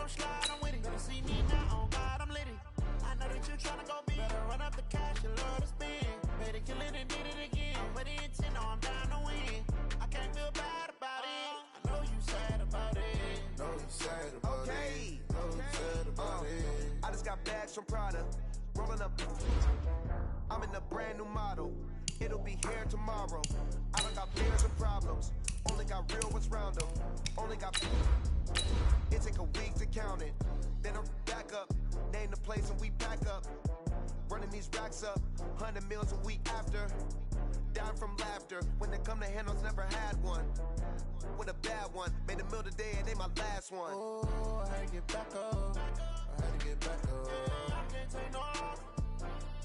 come slide, I'm with it. Better see me now, on God, I'm litty. I know that you tryna go big. Better run up the cash, you love to spend. Made it, kill it, and did it again. But the intent, no, I'm down to win. I can't feel bad about it. I know you sad about it. Know you sad about it. Know you sad about it. I just got bags from Prada. Rolling up. I'm in a brand new model. It'll be here tomorrow. I don't got fears and problems. Only got real ones round them. Only got. It take a week to count it. Then I'm back up. Name the place and we back up. Running these racks up. 100 meals a week after. Down from laughter. When it come to handles, never had one. With a bad one. Made a meal today and they my last one. Oh, I had to get back up. I had to get back up. I can't take no loss.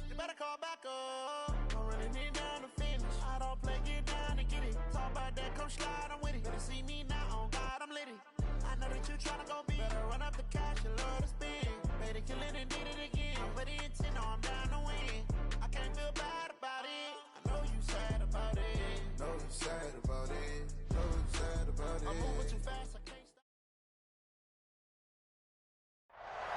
You better call back up. I'm running it down to finish. I don't play, get down and get it. Talk about that, come slide, I'm with it. Better see me now, on God, I'm litty. I know that you tryna go big. Better run up the cash, you love to spend. Made it, kill it, and did it again. But the intent, no, I'm down to win. I can't feel bad about it. I know you sad about it. Know you sad about it. Know you sad about it. I'm moving too fast, I can't stop.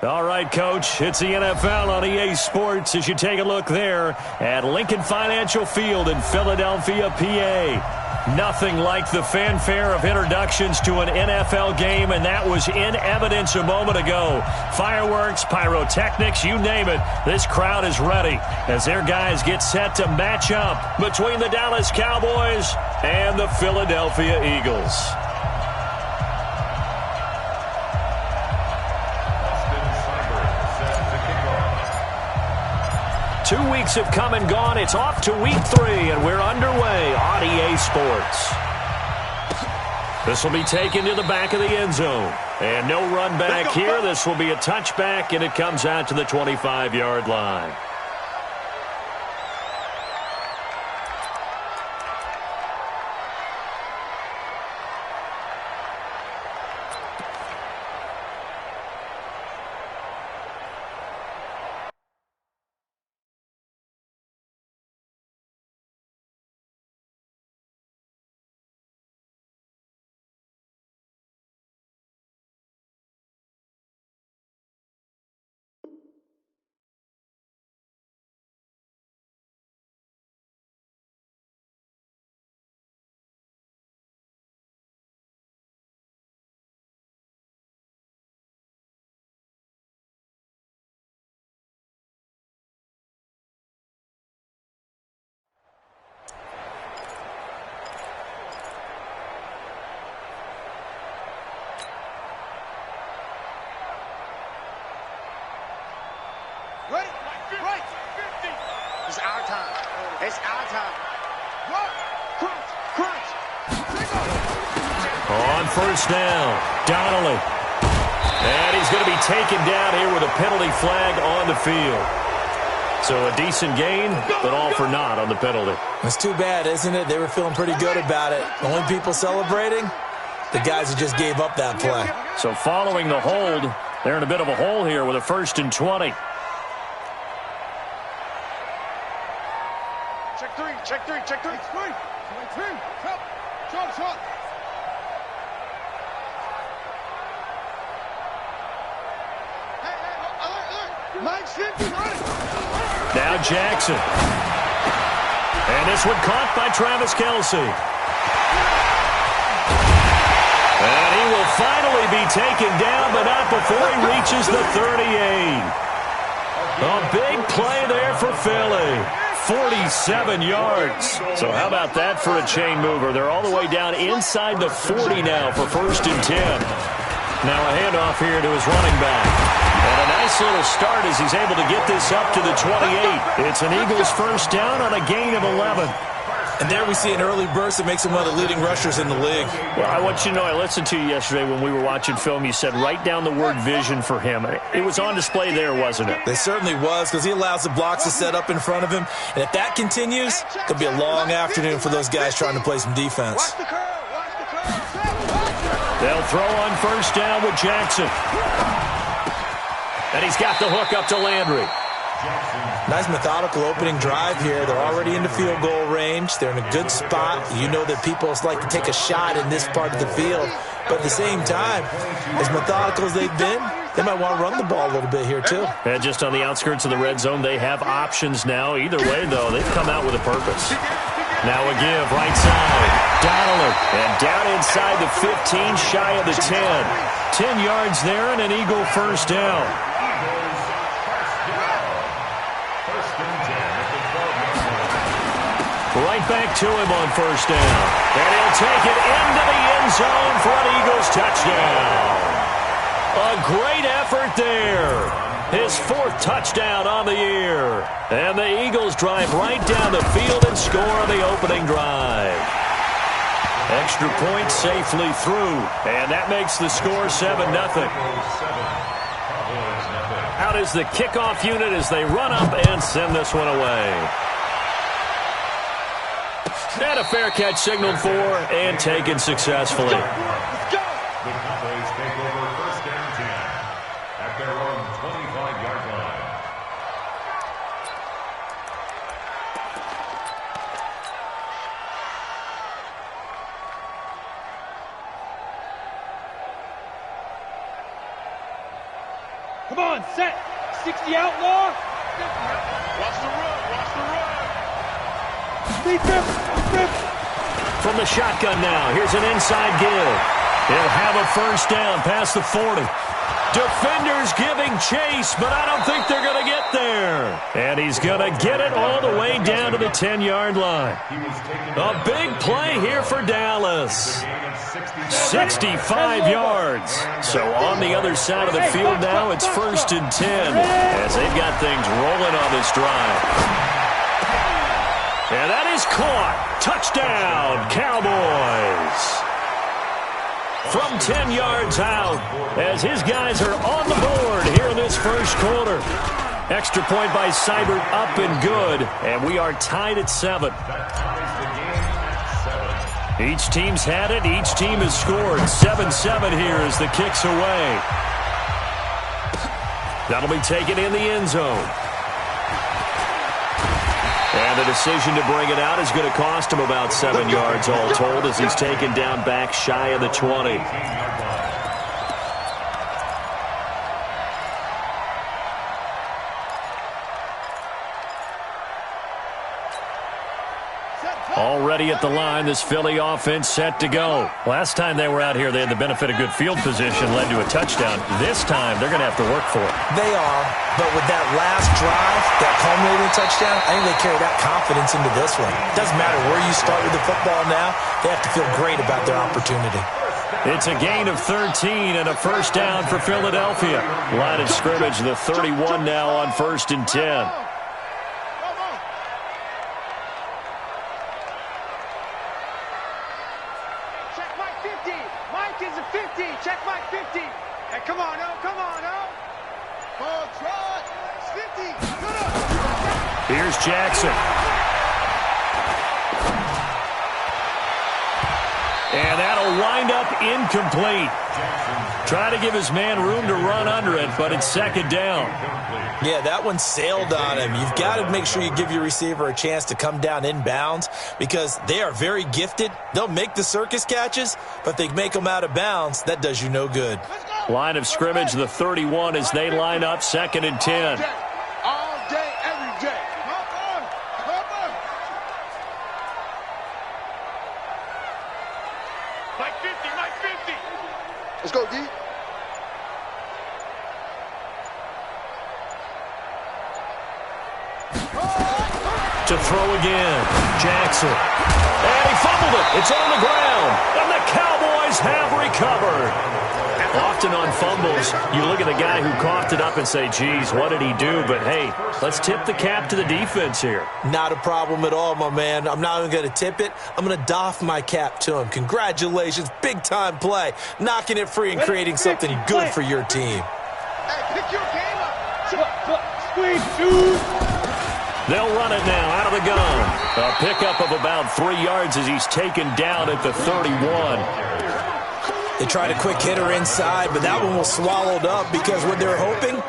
All right, Coach, it's the NFL on EA Sports as you take a look there at Lincoln Financial Field in Philadelphia, PA. Nothing like the fanfare of introductions to an NFL game, and that was in evidence a moment ago. Fireworks, pyrotechnics, you name it, this crowd is ready as their guys get set to match up between the Dallas Cowboys and the Philadelphia Eagles. 2 weeks have come and gone. It's off to week 3, and we're underway on EA Sports. This will be taken to the back of the end zone. And no run back here. This will be a touchback, and it comes out to the 25-yard line. Right. It's our time. It's our time. Crunch. On first down, Donnelly. And he's going to be taken down here with a penalty flag on the field. So a decent gain, but all for naught on the penalty. It's too bad, isn't it? They were feeling pretty good about it. The only people celebrating, the guys who just gave up that play. So following the hold, they're in a bit of a hole here with a 1st and 20. Check three. Shot. Now Jackson. And this one caught by Travis Kelce. And he will finally be taken down, but not before he reaches the 38. A big play there for Philly. 47 yards. So how about that for a chain mover? They're all the way down inside the 40 now for 1st and 10. Now a handoff here to his running back. And a nice little start as he's able to get this up to the 28. It's an Eagles first down on a gain of 11. And there we see an early burst that makes him one of the leading rushers in the league. Well, I want you to know, I listened to you yesterday when we were watching film. You said write down the word vision for him. It was on display there, wasn't it? It certainly was, because he allows the blocks to set up in front of him. And if that continues, it'll be a long afternoon for those guys trying to play some defense. Watch the curl. They'll throw on first down with Jackson. And he's got the hook up to Landry. Nice methodical opening drive here. They're already into field goal range. They're in a good spot. You know that people like to take a shot in this part of the field. But at the same time, as methodical as they've been, they might want to run the ball a little bit here too. And just on the outskirts of the red zone, they have options now. Either way, though, they've come out with a purpose. Now a give, right side. Donald, and down inside the 15, shy of the 10. 10 yards there and an Eagle first down. Right back to him on first down. And he'll take it into the end zone for an Eagles touchdown. A great effort there. His 4th touchdown on the year. And the Eagles drive right down the field and score on the opening drive. Extra point safely through. And that makes the score 7-0. Out is the kickoff unit as they run up and send this one away. And a fair catch signaled for and taken successfully. Let's go. The Cowboys take over first down 10 at their own 25-yard line. Come on, set. 60 outlaw. Watch the run. Watch the run. From the shotgun now, here's an inside give. He'll have a first down past the 40. Defenders giving chase, but I don't think they're going to get there. And he's going to get it all the way down to the 10-yard line. A big play here for Dallas. 65 yards. So on the other side of the field now, it's 1st and 10 as they've got things rolling on this drive. And that is caught. Touchdown, Cowboys. From 10 yards out as his guys are on the board here in this first quarter. Extra point by Seibert up and good. And we are tied at 7. Each team's had it. Each team has scored. 7-7 here as the kick's away. That'll be taken in the end zone. And the decision to bring it out is going to cost him about 7 yards all told as he's taken down back shy of the 20. Already at the line, this Philly offense set to go. Last time they were out here, they had the benefit of good field position, led to a touchdown. This time, they're going to have to work for it. They are, but with that last drive, that culminating touchdown, I think they carry that confidence into this one. It doesn't matter where you start with the football now, they have to feel great about their opportunity. It's a gain of 13 and a first down for Philadelphia. Line of scrimmage, the 31 now on 1st and 10. Check Mike 50. Hey, come on, oh, come on, oh. Ball trot. 50. Here's Jackson. And that'll wind up incomplete. Try to give his man room to run under it, but it's 2nd down. Yeah, that one sailed on him. You've got to make sure you give your receiver a chance to come down inbounds because they are very gifted. They'll make the circus catches, but they make them out of bounds. That does you no good. Line of scrimmage, the 31 as they line up 2nd and 10. All day, every day. Mike 50, Mike 50. Let's go, D. To throw again, Jackson. And he fumbled it. It's on the ground. And the Cowboys have recovered. Often on fumbles, you look at the guy who coughed it up and say, geez, what did he do? But, hey, let's tip the cap to the defense here. Not a problem at all, my man. I'm not even going to tip it. I'm going to doff my cap to him. Congratulations. Big-time play. Knocking it free and creating something good for your team. Hey, pick your game up. Squeeze, shoot. They'll run it now out of the gun. A pickup of about 3 yards as he's taken down at the 31. They tried a quick hitter inside, but that one was swallowed up because what they're hoping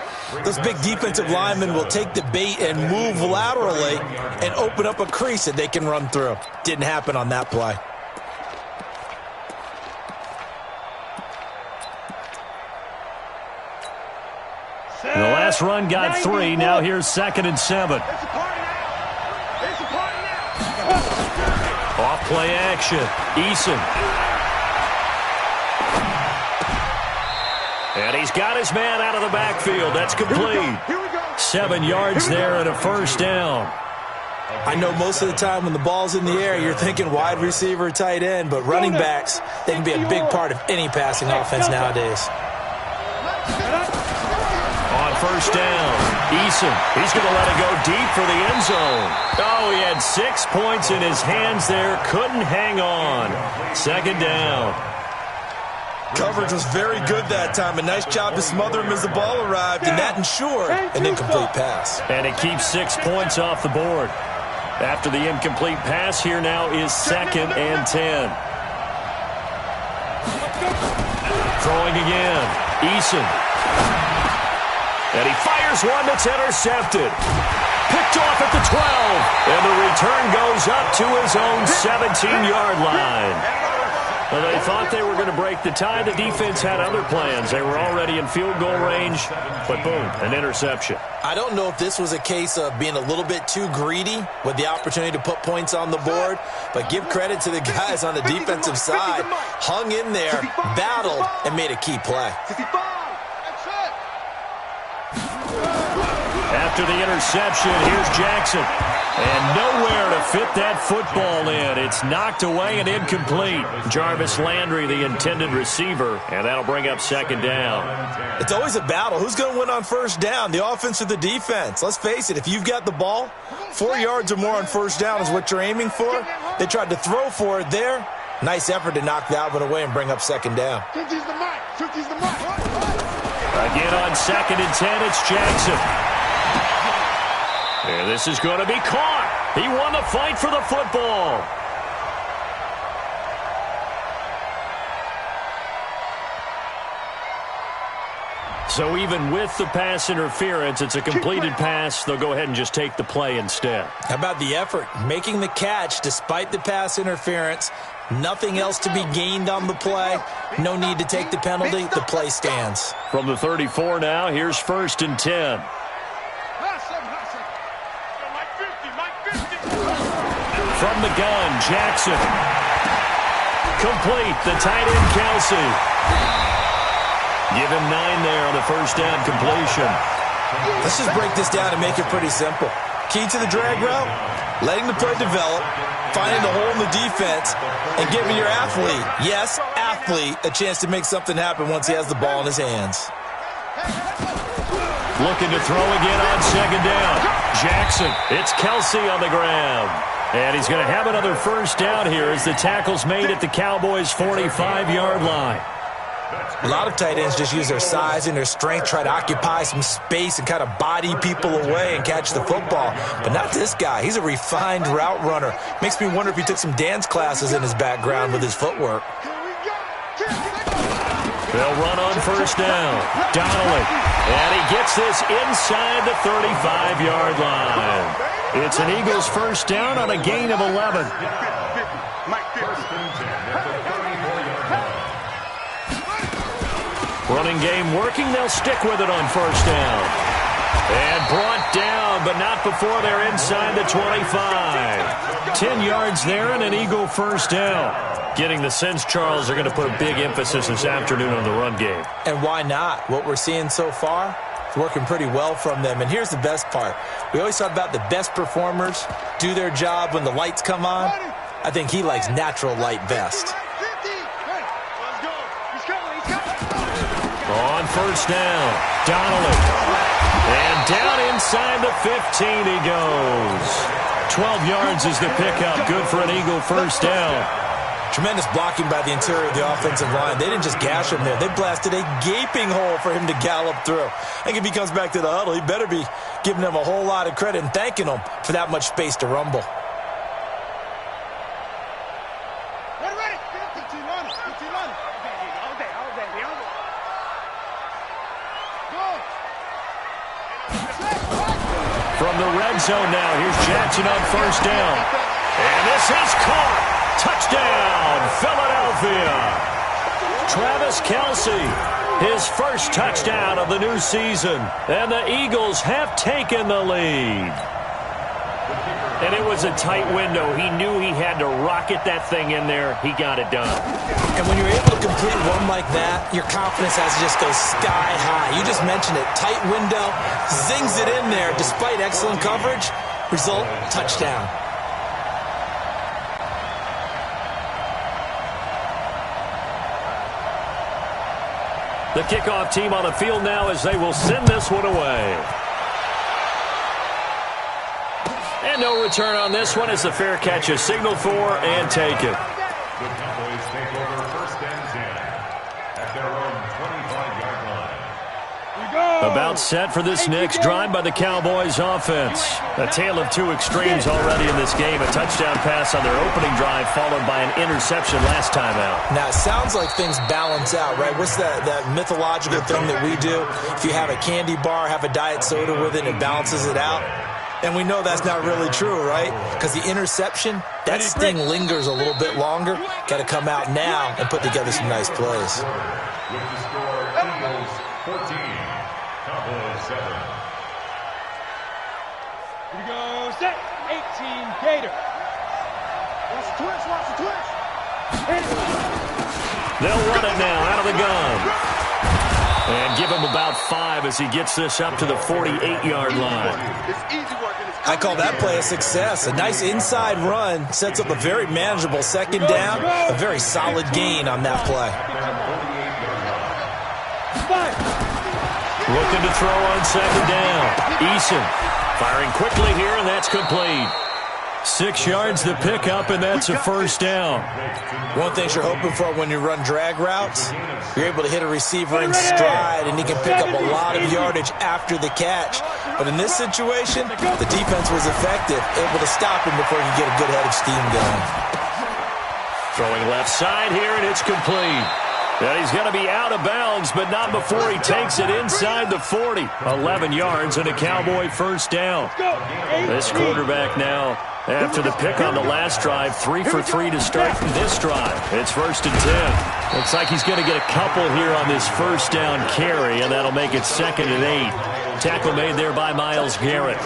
Those big defensive linemen will take the bait and move laterally and open up a crease that they can run through. Didn't happen on that play. The last run got 3. Now here's 2nd and 7. Off play action. Eason. And he's got his man out of the backfield. That's complete. 7 yards there and a first down. I know most of the time when the ball's in the air, you're thinking wide receiver, tight end, but running backs, they can be a big part of any passing offense nowadays. On first down, Eason. He's going to let it go deep for the end zone. Oh, he had 6 points in his hands there. Couldn't hang on. 2nd down. Coverage was very good that time. A nice job to smother him as the ball arrived, and that ensured an incomplete pass. And it keeps 6 points off the board. After the incomplete pass, here now is 2nd and 10. Throwing again. Eason. And he fires one that's intercepted. Picked off at the 12. And the return goes up to his own 17-yard line. Well, they thought they were going to break the tie. The defense had other plans. They were already in field goal range, but boom, an interception. I don't know if this was a case of being a little bit too greedy with the opportunity to put points on the board, but give credit to the guys on the defensive side. Hung in there, battled, and made a key play. After the interception, here's Jackson. And nowhere to fit that football in. It's knocked away and incomplete. Jarvis Landry, the intended receiver, and that'll bring up 2nd down. It's always a battle. Who's going to win on first down, the offense or the defense? Let's face it, if you've got the ball, 4 yards or more on first down is what you're aiming for. They tried to throw for it there. Nice effort to knock that one away and bring up 2nd down. Again on 2nd and 10, it's Jackson. And this is going to be caught. He won the fight for the football. So even with the pass interference, it's a completed pass. They'll go ahead and just take the play instead. How about the effort? Making the catch despite the pass interference. Nothing else to be gained on the play. No need to take the penalty. The play stands. From the 34 now, here's 1st and 10. From the gun, Jackson. Complete, the tight end, Kelsey. Give him 9 there on the first down completion. Let's just break this down and make it pretty simple. Key to the drag route, letting the play develop, finding the hole in the defense, and giving your athlete, yes, athlete, a chance to make something happen once he has the ball in his hands. Looking to throw again on 2nd down. Jackson, it's Kelsey on the ground. And he's going to have another first down here as the tackle's made at the Cowboys' 45-yard line. A lot of tight ends just use their size and their strength, try to occupy some space and kind of body people away and catch the football. But not this guy. He's a refined route runner. Makes me wonder if he took some dance classes in his background with his footwork. They'll run on first down. Donnelly. And he gets this inside the 35-yard line. It's an Eagles first down on a gain of 11. Running game working. They'll stick with it on first down. And brought down, but not before they're inside the 25. 10 yards there and an Eagle first down. Getting the sense, Charles, they're going to put a big emphasis this afternoon on the run game. And why not? What we're seeing so far is working pretty well from them. And here's the best part. We always talk about the best performers do their job when the lights come on. I think he likes natural light best. On first down, Donnelly. And down inside the 15 he goes. 12 yards is the pickup. Good for an Eagle first down. Tremendous blocking by the interior of the offensive line. They didn't just gash him there. They blasted a gaping hole for him to gallop through. I think if he comes back to the huddle, he better be giving them a whole lot of credit and thanking them for that much space to rumble. from the red zone now. Here's Jackson on first down. And this is caught. Touchdown, Philadelphia. Travis Kelce, his first touchdown of the new season. And the Eagles have taken the lead. And it was a tight window. He knew he had to rocket that thing in there. He got it done. And when you're able to complete one like that, your confidence has to just go sky high. You just mentioned it. Tight window, zings it in there despite excellent coverage. Result, touchdown. The kickoff team on the field now as they will send this one away. And no return on this one as the fair catch is signaled for and taken. The Cowboys take over first and 10 at their own 25-yard line. About set for this next drive by the Cowboys offense. A tale of two extremes already in this game. A touchdown pass on their opening drive followed by an interception last time out. Now, it sounds like things balance out, right? What's that mythological thing that we do? If you have a candy bar, have a diet soda with it, it balances it out. And we know that's not really true, right? Because the interception, that sting lingers a little bit longer. Got to come out now and put together some nice plays. With the score, Eagles 14, Cowboys 7. Here we go, set, 18, Gator. Watch the twitch, watch the twitch. They'll run it now out of the gun. And give him about 5 as he gets this up to the 48-yard line. I call that play a success. A nice inside run sets up a very manageable second down. A very solid gain on that play. Looking to throw on second down. Eason firing quickly here, and that's complete. 6 yards to pick up, and that's a first down. One thing you're hoping for when you run drag routes, you're able to hit a receiver in stride, and he can pick up a lot of yardage after the catch. But in this situation, the defense was effective, able to stop him before he could get a good head of steam going. Throwing left side here, and it's complete. And he's going to be out of bounds, but not before he takes it inside the 40. 11 yards and a Cowboy first down. This quarterback now, after the pick on the last drive, 3 for 3 to start this drive. It's first and 10. Looks like he's going to get a couple here on this first down carry, and that'll make it second and 8. Tackle made there by Myles Garrett.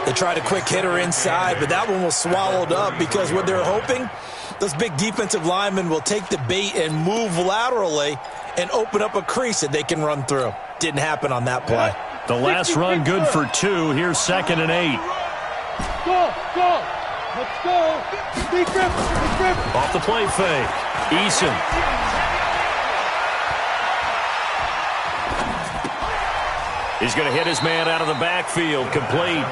They tried a quick hitter inside, but that one was swallowed up because what they're hoping, those big defensive linemen will take the bait and move laterally and open up a crease that they can run through. Didn't happen on that play. The last run good for 2. Here's second and 8. Go, go, let's go. Big grip, big grip. Off the play fake. Eason. He's going to hit his man out of the backfield. Complete.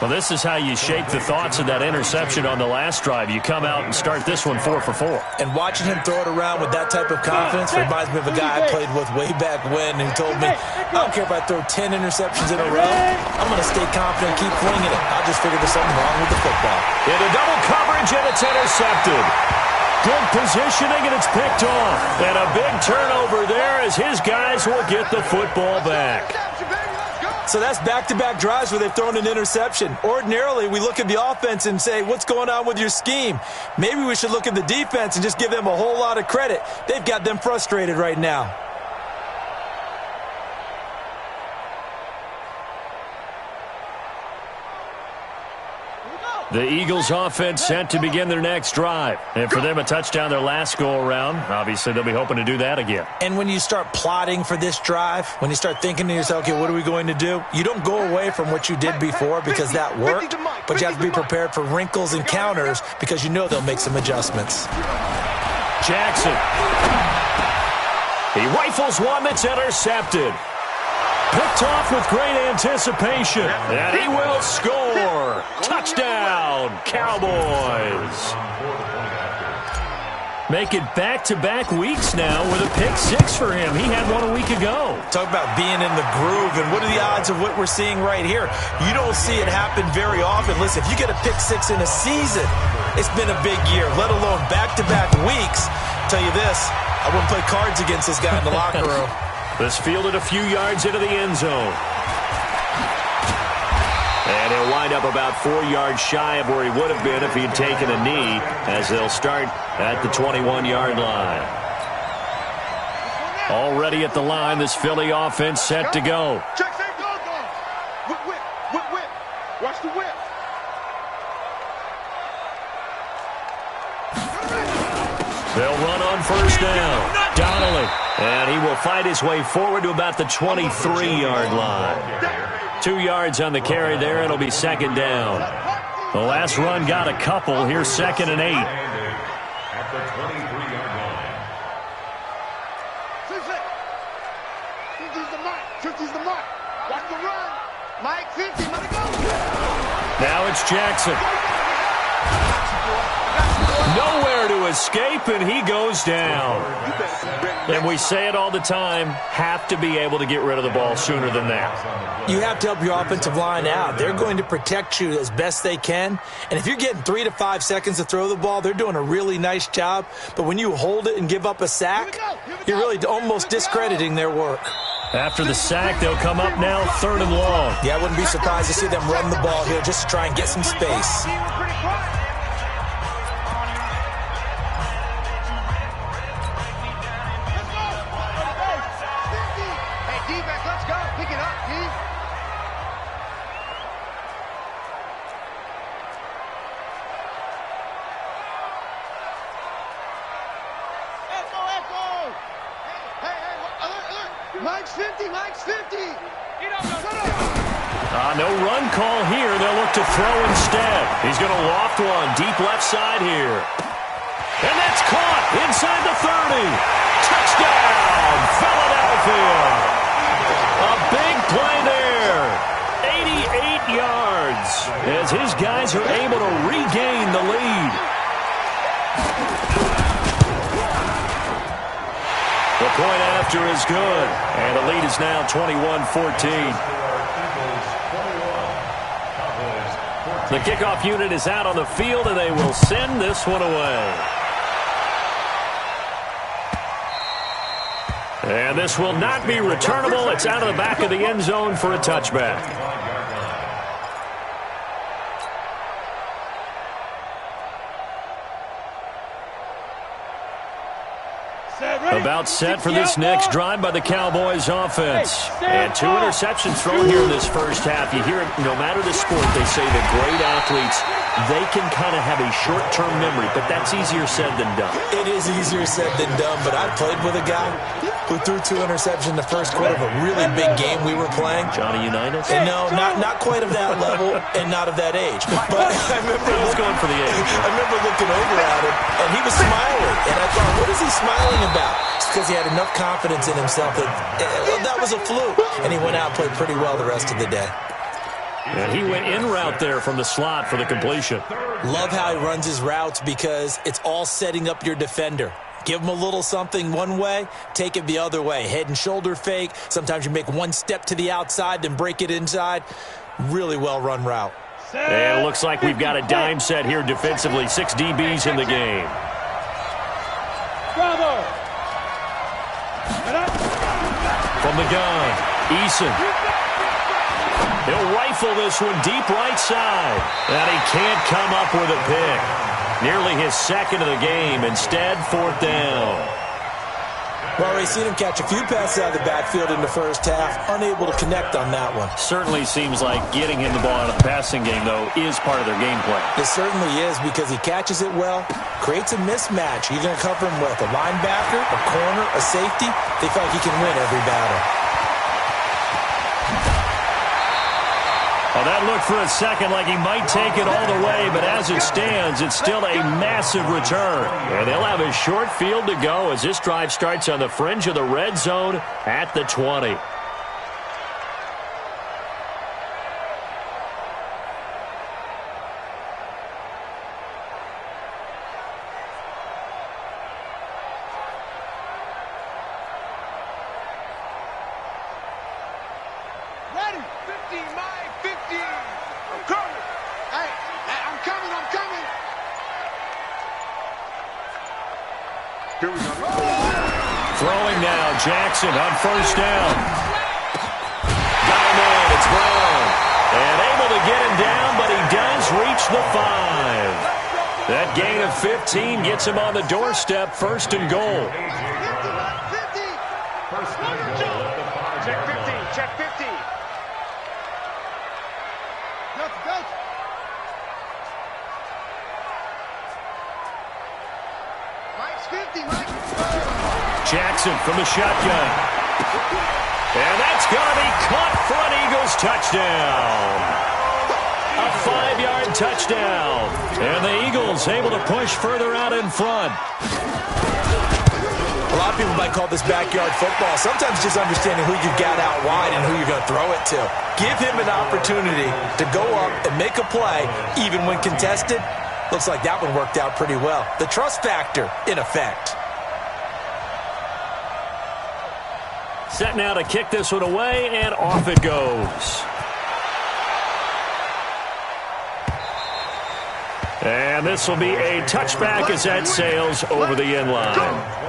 Well, this is how you shake the thoughts of that interception on the last drive. You come out and start this one 4 for 4. And watching him throw it around with that type of confidence reminds me of a guy I played with way back when who told me, I don't care if I throw 10 interceptions in a row. I'm going to stay confident and keep flinging it. I'll just figure there's something wrong with the football. Into double coverage, and it's intercepted. Good positioning, and it's picked off. And a big turnover there as his guys will get the football back. So that's back-to-back drives where they've thrown an interception. Ordinarily, we look at the offense and say, what's going on with your scheme? Maybe we should look at the defense and just give them a whole lot of credit. They've got them frustrated right now. The Eagles offense set to begin their next drive. And for them, a touchdown their last go-around. Obviously, they'll be hoping to do that again. And when you start plotting for this drive, when you start thinking to yourself, okay, what are we going to do? You don't go away from what you did before because that worked, but you have to be prepared for wrinkles and counters because you know they'll make some adjustments. Jackson. He rifles one that's intercepted. Picked off with great anticipation. And he will score. Touchdown, Cowboys. Make it back-to-back weeks now with a pick 6 for him. He had one a week ago. Talk about being in the groove, and what are the odds of what we're seeing right here? You don't see it happen very often. Listen, if you get a pick 6 in a season, it's been a big year, let alone back-to-back weeks. I'll tell you this, I wouldn't play cards against this guy in the locker room. This fielded a few yards into the end zone. And he'll wind up about 4 yards shy of where he would have been if he had taken a knee, as they'll start at the 21-yard line. Already at the line, this Philly offense set to go. Check, say, go. Whip. Watch the whip. They'll run on first down. Donnelly. And he will fight his way forward to about the 23-yard line. 2 yards on the carry there. It'll be second down. The last run got a couple. Here's 2nd and 8. At the 23-yard line. Fifty's the mark. Watch the run. Mike, 50, let it go. Now it's Jackson. Nowhere to escape, and he goes down. And we say it all the time, have to be able to get rid of the ball sooner than that. You have to help your offensive line out. They're going to protect you as best they can. And if you're getting 3 to 5 seconds to throw the ball, they're doing a really nice job. But when you hold it and give up a sack, you're really almost discrediting their work. After the sack, they'll come up now 3rd and long. Yeah, I wouldn't be surprised to see them run the ball here just to try and get some space. No run call here. They'll look to throw instead. He's going to loft one deep left side here. And that's caught inside the 30. Touchdown, Philadelphia. A big play there. 88 yards as his guys are able to regain the lead. The point after is good. And the lead is now 21-14. The kickoff unit is out on the field, and they will send this one away. And this will not be returnable. It's out of the back of the end zone for a touchback. About set for this next drive by the Cowboys offense. And 2 interceptions thrown here in this first half. You hear it, no matter the sport, they say that great athletes, they can kind of have a short-term memory, but that's easier said than done. It is easier said than done, but I played with a guy who threw 2 interceptions in the first quarter of a really big game we were playing. Johnny Unitas? And no, not quite of that level and not of that age. But I remember I was going for the age. I remember looking over at him, and he was smiling. And I thought, what is he smiling about? It's because he had enough confidence in himself that that was a fluke. And he went out and played pretty well the rest of the day. And he went in route there from the slot for the completion. Love how he runs his routes because it's all setting up your defender. Give him a little something one way, take it the other way. Head and shoulder fake. Sometimes you make one step to the outside, then break it inside. Really well-run route. And it looks like we've got a dime set here defensively. 6 DBs in the game. Bravo! From the gun, Eason. He'll rifle this one deep right side. And he can't come up with a pick. Nearly his 2nd of the game. Instead, 4th down. Well, we've seen him catch a few passes out of the backfield in the first half. Unable to connect on that one. Certainly seems like getting him the ball out of the passing game, though, is part of their game plan. It certainly is because he catches it well, creates a mismatch. You're going to cover him with a linebacker, a corner, a safety. They feel like he can win every battle. Well, that looked for a second like he might take it all the way, but as it stands, it's still a massive return. And they'll have a short field to go as this drive starts on the fringe of the red zone at the 20. Throwing now, Jackson on first down. Got him in, it's Brown. And able to get him down, but he does reach the 5. That gain of 15 gets him on the doorstep, 1st and goal. Check 15, check 15. Mike's 50, Mike. Jackson from the shotgun. And that's going to be caught for an Eagles touchdown. A 5-yard touchdown. And the Eagles able to push further out in front. A lot of people might call this backyard football. Sometimes just understanding who you've got out wide and who you're going to throw it to. Give him an opportunity to go up and make a play, even when contested. Looks like that one worked out pretty well. The trust factor in effect. Set now to kick this one away, and off it goes. And this will be a touchback as that sails over the end line.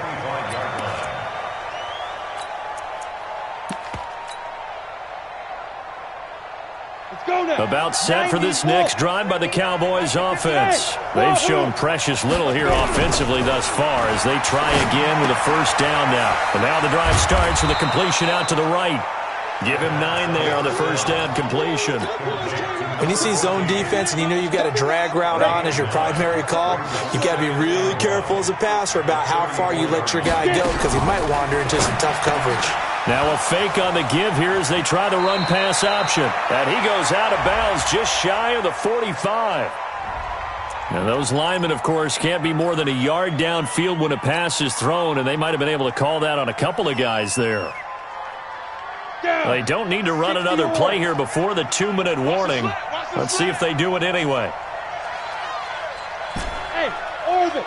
About set for this next drive by the Cowboys offense. They've shown precious little here offensively thus far as they try again with a 1st down now. And now the drive starts with a completion out to the right. Give him 9 there on the 1st down completion. When you see zone defense and you know you've got a drag route on as your primary call, you've got to be really careful as a passer about how far you let your guy go because he might wander into some tough coverage. Now a fake on the give here as they try the run-pass option. And he goes out of bounds just shy of the 45. And those linemen, of course, can't be more than a yard downfield when a pass is thrown, and they might have been able to call that on a couple of guys there. They don't need to run another play here before the 2-minute warning. Let's see if they do it anyway. Hey, Orbit.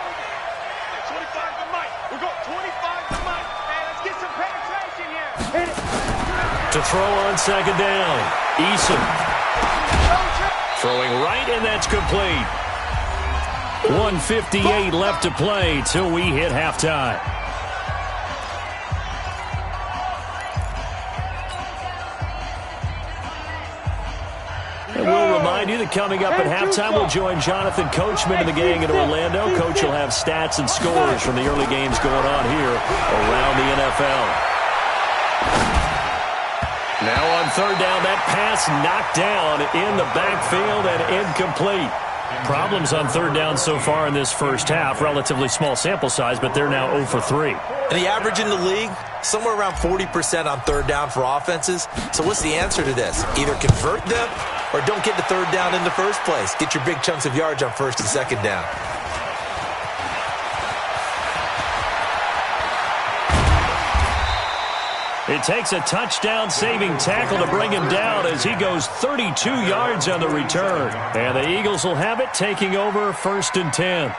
25 to Mike. We got 25 to Mike. Hey, let's get some penetration here. To throw on 2nd down. Eason. Throwing right, and that's complete. 1:58 left to play till we hit halftime. And we'll remind you that coming up at halftime, we'll join Jonathan Coachman and the gang in Orlando. Coach will have stats and scores from the early games going on here around the NFL. Now on 3rd down, that pass knocked down in the backfield and incomplete. Problems on 3rd down so far in this first half. Relatively small sample size, but they're now 0 for 3. And the average in the league, somewhere around 40% on 3rd down for offenses. So what's the answer to this? Either convert them or don't get to 3rd down in the first place. Get your big chunks of yards on 1st and 2nd down. It takes a touchdown-saving tackle to bring him down as he goes 32 yards on the return. And the Eagles will have it, taking over 1st and 10.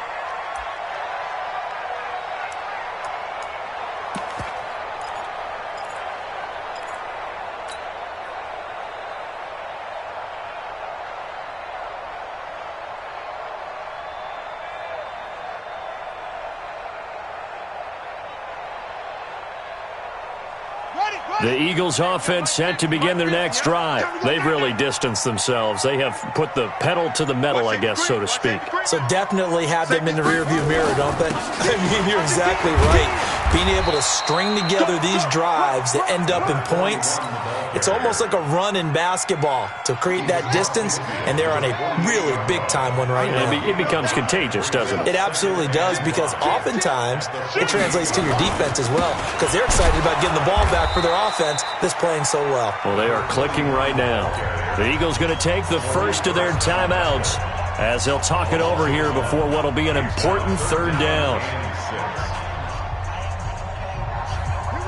The Eagles offense set to begin their next drive. They've really distanced themselves. They have put the pedal to the metal, I guess, so to speak. So definitely have them in the rearview mirror, don't they? I mean, you're exactly right. Being able to string together these drives that end up in points, it's almost like a run in basketball to create that distance, and they're on a really big-time one right now. It becomes contagious, doesn't it? It absolutely does, because oftentimes it translates to your defense as well, because they're excited about getting the ball back for their offense that's playing so well. Well, they are clicking right now. The Eagles going to take the first of their timeouts as they'll talk it over here before what will be an important 3rd down.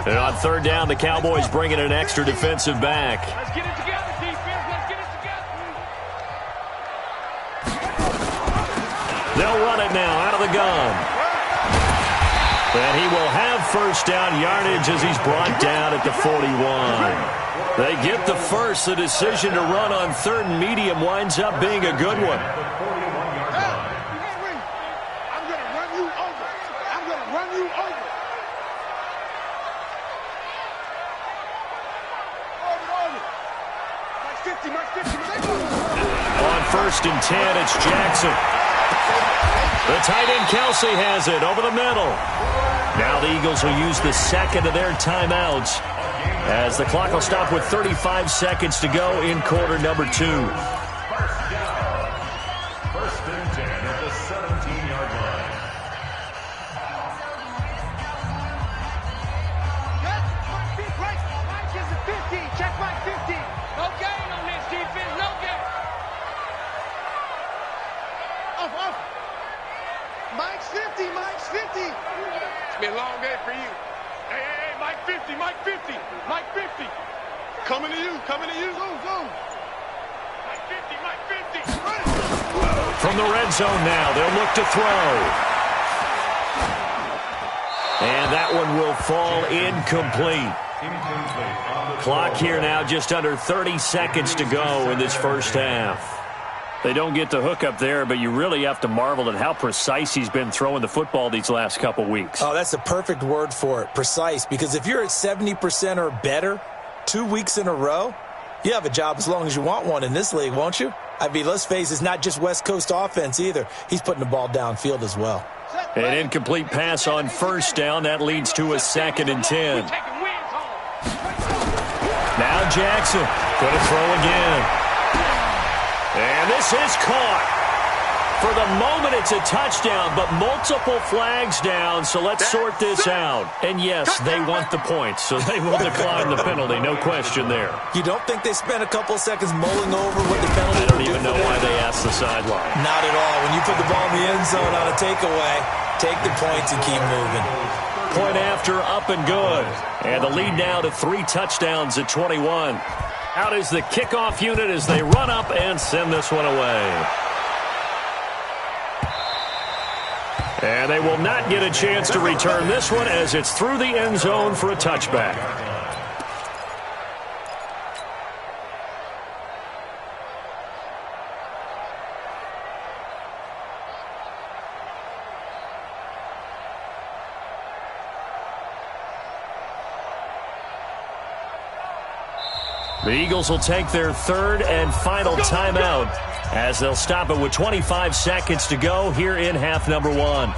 And on 3rd down, the Cowboys bring in an extra defensive back. Let's get it together, defense. Let's get it together. They'll run it now out of the gun. And he will have 1st down yardage as he's brought down at the 41. They get the first. The decision to run on 3rd and medium winds up being a good one. I'm going to run you over. I'm going to run you over. On 1st and 10, it's Jackson. The tight end Kelsey has it over the middle. Now the Eagles will use the second of their timeouts as the clock will stop with 35 seconds to go in quarter number 2. First and 10 at the 17-yard line. Mike is a 50. Check Mike 50. No gain on this defense. No gain. Off. Mike's 50. Mike's 50. It's been a long day for you. Hey, Mike 50. Mike 50. Mike 50. Coming to you. Go. Mike 50. Mike 50. From the red zone now, they'll look to throw. And that one will fall incomplete. Clock here now just under 30 seconds to go in this first half. They don't get the hook up there, but you really have to marvel at how precise he's been throwing the football these last couple weeks. Oh, that's a perfect word for it, precise, because if you're at 70% or better 2 weeks in a row, you have a job as long as you want one in this league, won't you? I mean, let's face it, it's not just West Coast offense either. He's putting the ball downfield as well. An incomplete pass on first down. That leads to a 2nd and 10. Now Jackson going to throw again. And this is caught. For the moment, it's a touchdown, but multiple flags down, so let's sort this out. And yes, they want the points, so they will decline the penalty, no question there. You don't think they spent a couple of seconds mulling over what the penalty I don't even know why they asked the sideline. Not at all. When you put the ball in the end zone on a takeaway, take the points and keep moving. Point after, up and good. And the lead now to 3 touchdowns at 21. Out is the kickoff unit as they run up and send this one away. And they will not get a chance to return this one as it's through the end zone for a touchback. The Eagles will take their third and final timeout as they'll stop it with 25 seconds to go here in half number 1.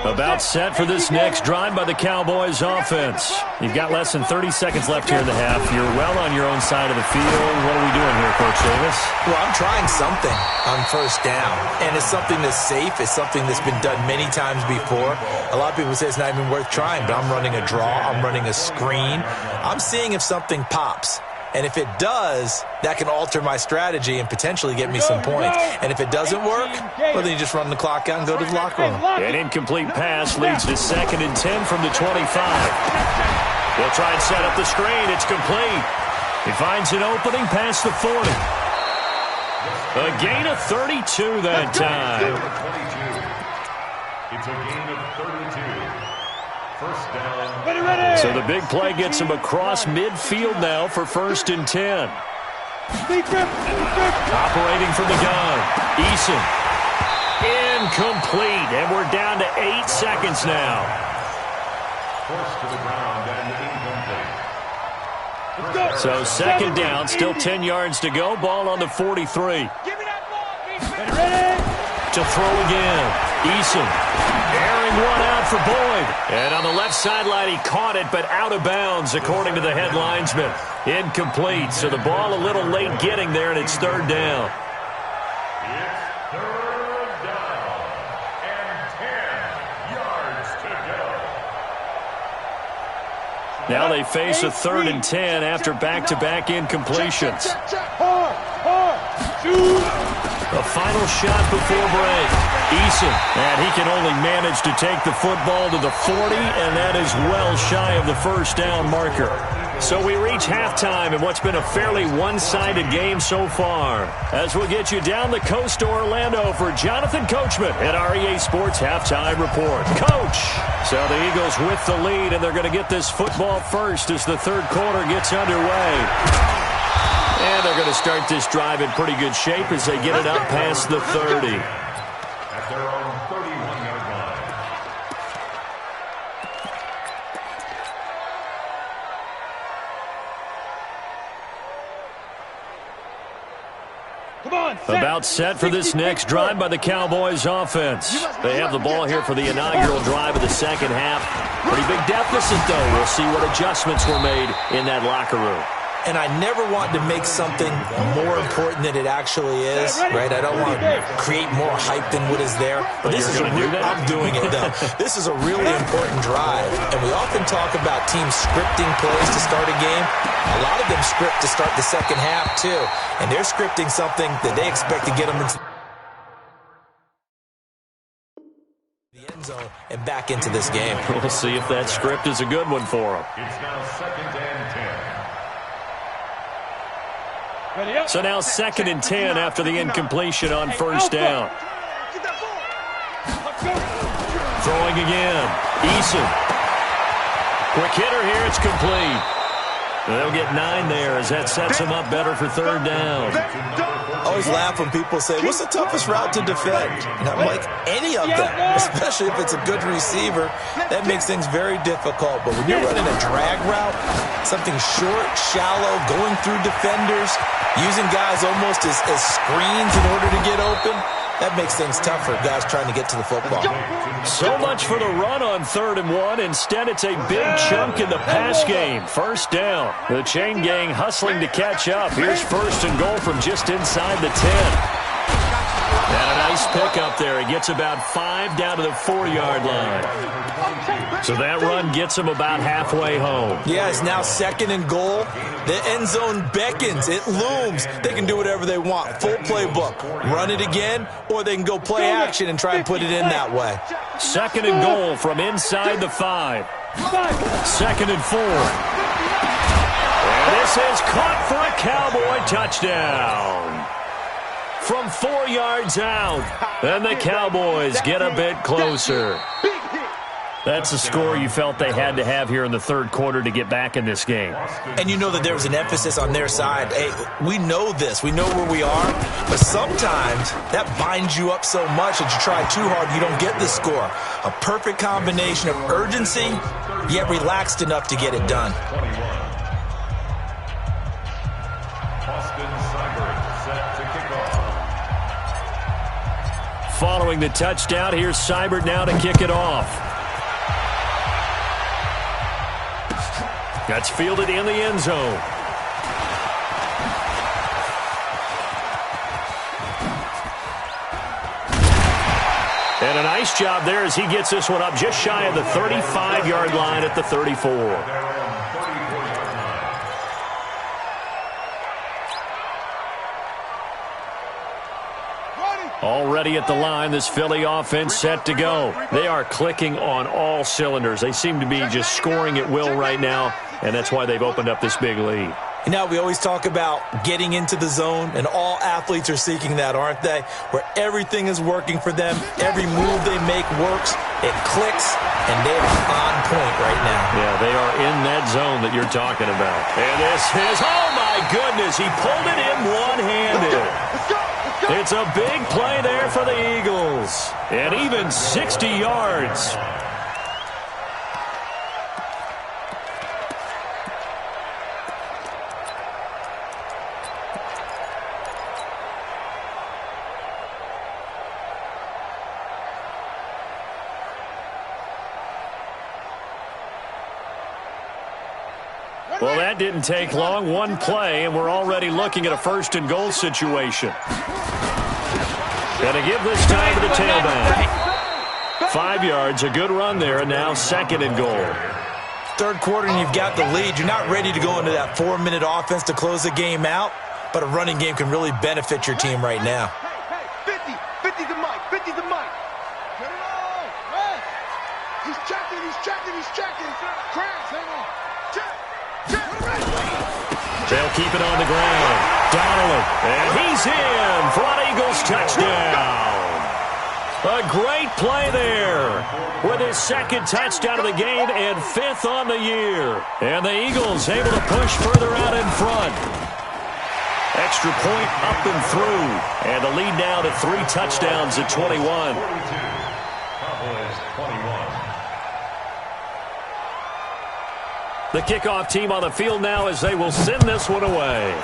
About set for this next drive by the Cowboys offense. You've got less than 30 seconds left here in the half. You're well on your own side of the field. What are we doing here, Coach Davis? Well, I'm trying something on first down, and it's something that's safe. It's something that's been done many times before. A lot of people say it's not even worth trying, but I'm running a draw. I'm running a screen. I'm seeing if something pops. And if it does, that can alter my strategy and potentially get me some points. And if it doesn't work, well, then you just run the clock out and go to the locker room. An incomplete pass leads to 2nd and 10 from the 25. They'll try and set up the screen. It's complete. He finds an opening past the 40. A gain of 32 that time. It's a gain of 32. First down. So the big play gets him across midfield now for 1st and 10. Operating from the gun. Eason. Incomplete. And we're down to 8 seconds now. Forced to the ground and incomplete. So 2nd down, still 10 yards to go. Ball on the 43. To throw again. Eason. Airing one out for Boyd. And on the left sideline, he caught it, but out of bounds, according to the head linesman. Incomplete. So the ball a little late getting there, and it's 3rd down. It's 3rd down and 10 yards to go. Now they face a 3rd and 10 after back-to-back incompletions. A final shot before break. Eason, and he can only manage to take the football to the 40, and that is well shy of the first down marker. So we reach halftime in what's been a fairly one-sided game so far. As we'll get you down the coast to Orlando for Jonathan Coachman at REA Sports Halftime Report. Coach! So the Eagles with the lead, and they're going to get this football first as the 3rd quarter gets underway. And they're going to start this drive in pretty good shape as they get it up past the 30. at their own 31-yard line. About set for this next drive by the Cowboys offense. They have the ball here for the inaugural drive of the second half. Pretty big deficit, though. We'll see what adjustments were made in that locker room. And I never want to make something more important than it actually is, right? I don't want to create more hype than what is there. But this is I'm doing it, though. This is a really important drive. And we often talk about teams scripting plays to start a game. A lot of them script to start the second half, too. And they're scripting something that they expect to get them into the end zone and back into this game. We'll see if that script is a good one for them. It's now 2nd and 10. So now 2nd and 10 after the incompletion on first down. Throwing again. Eason. Quick hitter here. It's complete. They'll get 9 there as that sets them up better for 3rd down. I always laugh when people say, what's the toughest route to defend? And I'm like, any of them, especially if it's a good receiver. That makes things very difficult. But when you're running a drag route, something short, shallow, going through defenders, using guys almost as screens in order to get open, that makes things tough for guys trying to get to the football. So much for the run on 3rd and 1. Instead, it's a big chunk in the pass game. First down. The chain gang hustling to catch up. Here's 1st and goal from just inside the 10. And a nice pickup there. He gets about 5 down to the 4-yard line. So that run gets him about halfway home. Yeah, it's now 2nd and goal. The end zone beckons. It looms. They can do whatever they want. Full playbook. Run it again, or they can go play action and try and put it in that way. 2nd and goal from inside the 5. 2nd and 4. And this is caught for a Cowboy touchdown. From 4 yards out, and the Cowboys get a bit closer. That's the score you felt they had to have here in the 3rd quarter to get back in this game. And you know that there was an emphasis on their side. Hey, we know this. We know where we are. But sometimes that binds you up so much that you try too hard, you don't get the score. A perfect combination of urgency, yet relaxed enough to get it done. Following the touchdown, here's Seibert now to kick it off. That's fielded in the end zone. And a nice job there as he gets this one up just shy of the 35-yard line at the 34. Already at the line, this Philly offense set to go. They are clicking on all cylinders. They seem to be just scoring at will right now, and that's why they've opened up this big lead. You know, we always talk about getting into the zone, and all athletes are seeking that, aren't they? Where everything is working for them, every move they make works, it clicks, and they are on point right now. Yeah, they are in that zone that you're talking about. And this is, oh my goodness, he pulled it in one-handed. It's a big play there for the Eagles. And even 60 yards. Well, that didn't take long. One play, and we're already looking at a 1st and goal situation. Gonna give this time to the tailback. 5 yards, a good run there, and now 2nd and goal. 3rd quarter, and you've got the lead. You're not ready to go into that 4-minute offense to close the game out, but a running game can really benefit your team right now. Hey, 50 to Mike, 50 to Mike. Get it on, rest. He's checking. Crash, hang on. Check. They'll keep it on the ground. Donnelly, and he's in for an Eagles touchdown. A great play there with his 2nd touchdown of the game and 5th on the year. And the Eagles able to push further out in front. extra point up and through. And the lead now to 3 touchdowns at 21. 42. Cowboys 21. The kickoff team on the field now as they will send this one away.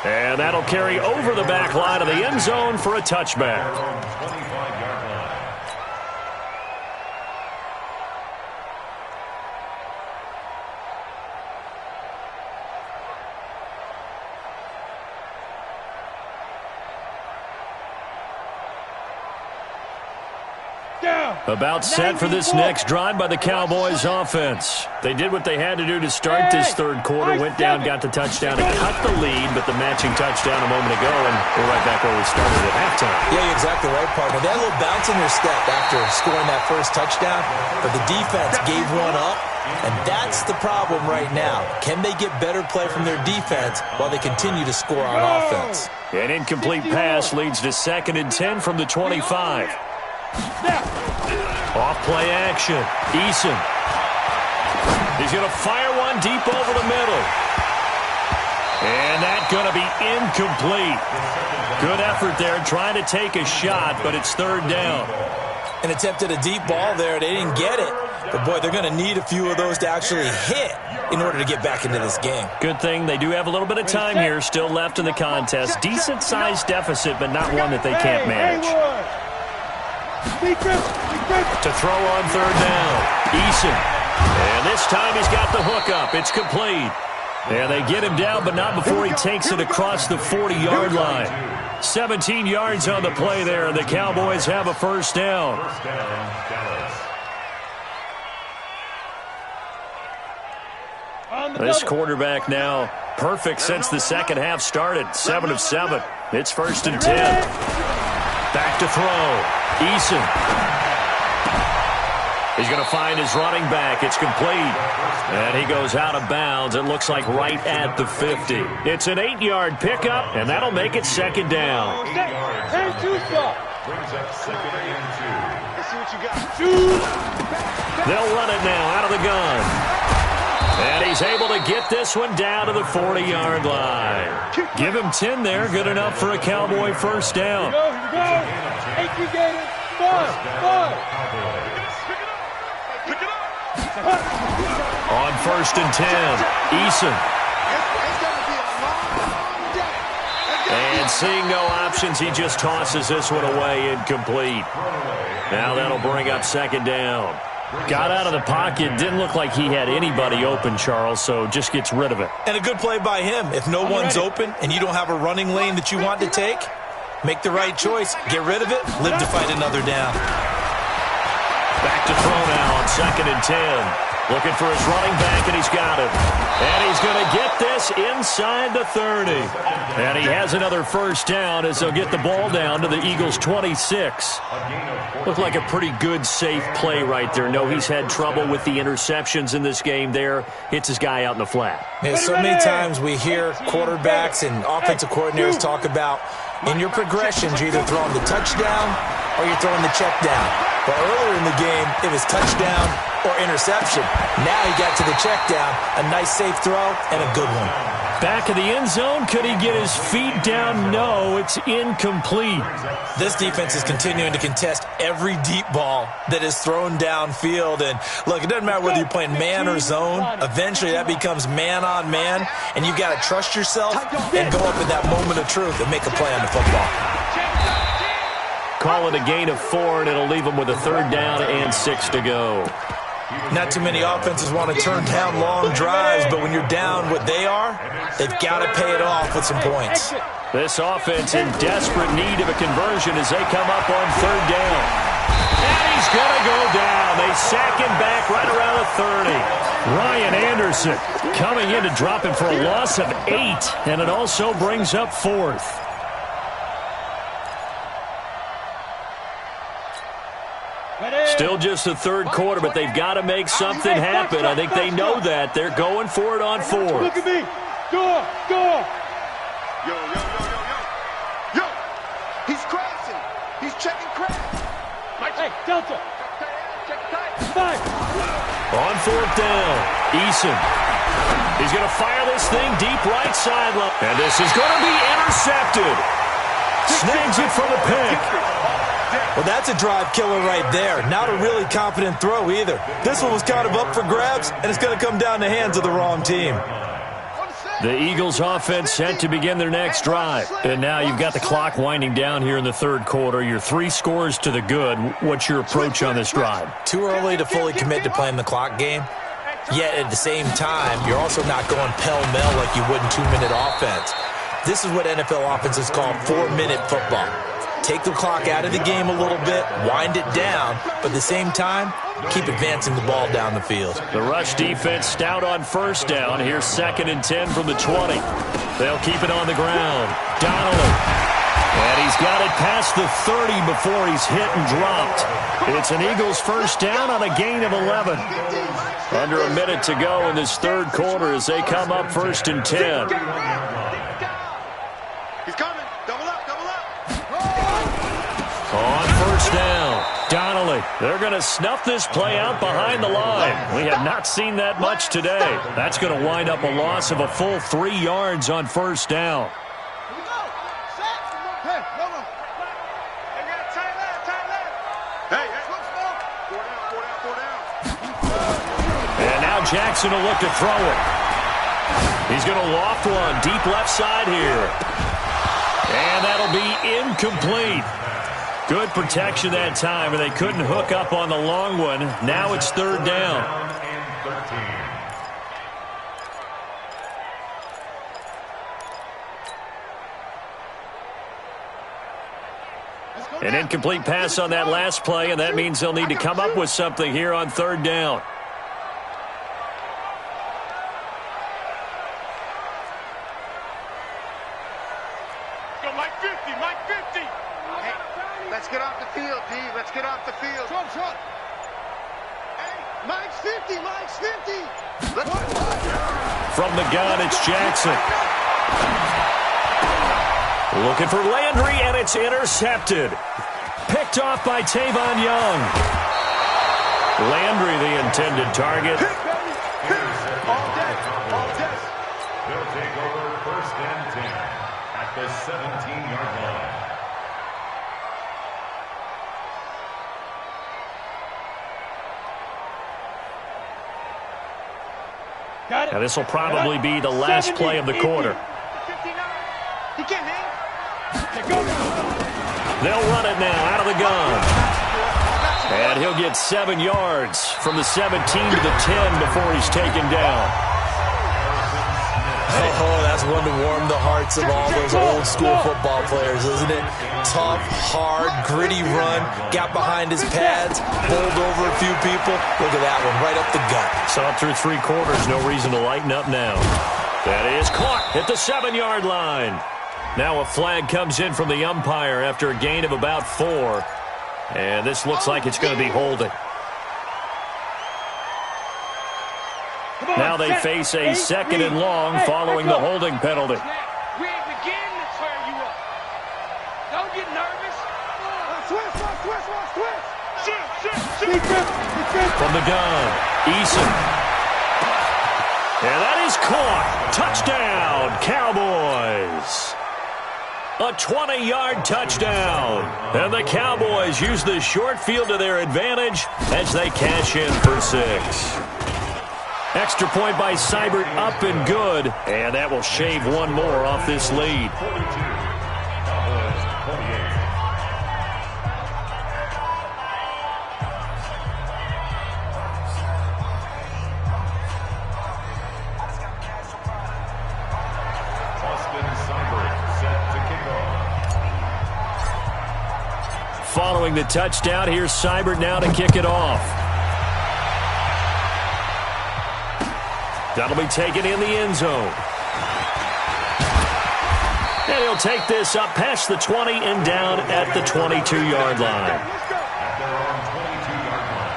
And that'll carry over the back line of the end zone for a touchback. 25-yard line. About set for this next drive by the Cowboys offense. They did what they had to do to start this third quarter, went down, got the touchdown, and cut the lead, but the matching touchdown a moment ago, and we're right back where we started at halftime. Yeah, you're exactly right, partner. They had a little bounce in their step after scoring that first touchdown, but the defense gave one up, and that's the problem right now. Can they get better play from their defense while they continue to score on offense? An incomplete pass leads to 2nd and 10 from the 25. Off play action. Eason. He's going to fire one deep over the middle. And that's going to be incomplete. Good effort there trying to take a shot, but it's 3rd down. And attempted a deep ball there. They didn't get it. But, boy, they're going to need a few of those to actually hit in order to get back into this game. Good thing they do have a little bit of time here still left in the contest. Decent-sized deficit, but not one that they can't manage. To throw on 3rd down. Eason. And this time he's got the hook up. It's complete. And they get him down, but not before he takes it across the 40-yard line. 17 yards on the play there, and the Cowboys have a 1st down. First down, Dallas. This quarterback now perfect since the second half started. 7 of 7. It's 1st and 10. Back to throw. Eason. He's going to find his running back. It's complete. And he goes out of bounds. It looks like right at the 50. It's an 8-yard pickup, and that'll make it 2nd down. Brings up 2nd and 2. Let's see what you got. They'll run it now out of the gun. And he's able to get this one down to the 40-yard line. Give him 10 there. Good enough for a Cowboy 1st down. Here we go. 5. On 1st and 10, Eason. And seeing no options, he just tosses this one away, incomplete. Now that'll bring up 2nd down. Got out of the pocket, didn't look like he had anybody open, Charles, so just gets rid of it. And a good play by him. If no one's open and you don't have a running lane that you want to take, make the right choice, get rid of it, live to fight another down. Back to throw now on 2nd and 10. Looking for his running back, and he's got it. And he's going to get this inside the 30. And he has another 1st down as they'll get the ball down to the Eagles' 26. Looked like a pretty good, safe play right there. No, he's had trouble with the interceptions in this game there. Hits his guy out in the flat. Yeah, so many times we hear quarterbacks and offensive coordinators talk about in your progressions, you're either throwing the touchdown or you're throwing the check down. But earlier in the game, it was touchdown or interception. Now he got to the check down, a nice safe throw, and a good one. Back of the end zone. Could he get his feet down? No, it's incomplete. This defense is continuing to contest every deep ball that is thrown downfield. And look, it doesn't matter whether you're playing man or zone. Eventually that becomes man on man, and you've got to trust yourself and go up in that moment of truth and make a play on the football. Call it a gain of 4, and it'll leave them with a 3rd down and 6 to go. Not too many offenses want to turn down long drives, but when you're down what they are, they've got to pay it off with some points. This offense in desperate need of a conversion as they come up on 3rd down. And he's going to go down. They sack him back right around the 30. Ryan Anderson coming in to drop him for a loss of 8, and it also brings up 4th. Still just the 3rd quarter, but they've got to make something happen. I think they know that. They're going for it on 4th. Look at me. Go. Yo. Yo, he's crashing. He's checking crash. Hey, Delta. Check tight. 5. On 4th down, Eason. He's going to fire this thing deep right sideline. And this is going to be intercepted. Snags it for the pick. Well, that's a drive killer right there. Not a really confident throw either. This one was kind of up for grabs, and it's going to come down the hands of the wrong team. The Eagles offense set to begin their next drive. And now you've got the clock winding down here in the third quarter. You're 3 scores to the good. What's your approach on this drive? Too early to fully commit to playing the clock game. Yet at the same time, you're also not going pell-mell like you would in 2-minute offense. This is what NFL offenses call 4-minute football. Take the clock out of the game a little bit, wind it down, but at the same time, keep advancing the ball down the field. The rush defense stout on first down. Here's 2nd and 10 from the 20. They'll keep it on the ground. Donnelly. And he's got it past the 30 before he's hit and dropped. It's an Eagles first down on a gain of 11. Under a minute to go in this third quarter as they come up 1st and 10. He's coming. Double up, double up. On first down, Donnelly. They're going to snuff this play out behind the line. We have not seen that much today. That's going to wind up a loss of a full 3 yards on first down. And now Jackson will look to throw it. He's going to loft one deep left side here. And that'll be incomplete. Good protection that time, and they couldn't hook up on the long one. Now it's 3rd down. An incomplete pass on that last play, and that means they'll need to come up with something here on 3rd down. Go Mike 50, Mike 50. Hey, let's get off the field, D. Let's get off the field. Short. Hey, Mike's 50, Mike's 50. From the gun, it's Jackson. Looking for Landry, and it's intercepted. Picked off by Tavon Young. Landry, the intended target. They'll take over 1st and 10 at the 17-yard line. Now this will probably be the last play of the quarter. He can't hang. They'll run it now out of the gun. And he'll get 7 yards from the 17 to the 10 before he's taken down. Oh, that's one to warm the hearts of all those old school football players, isn't it? Tough, hard, gritty run, got behind his pads, bowled over a few people. Look at that one, right up the gut. So up through 3 quarters, no reason to lighten up now. That is caught at the 7-yard line. Now a flag comes in from the umpire after a gain of about 4. And this looks like it's going to be holding. Now they face a 2nd and long following the holding penalty. We ain't beginning to tear you up. Don't get nervous. Switch. From the gun, Eason. And that is caught. Touchdown, Cowboys. A 20-yard touchdown. And the Cowboys use the short field to their advantage as they cash in for 6. Extra point by Seibert, up and good. And that will shave one more off this lead. Following the touchdown, here's Seibert now to kick it off. That'll be taken in the end zone. And he'll take this up past the 20 and down at the 22-yard line. At their own 22-yard line.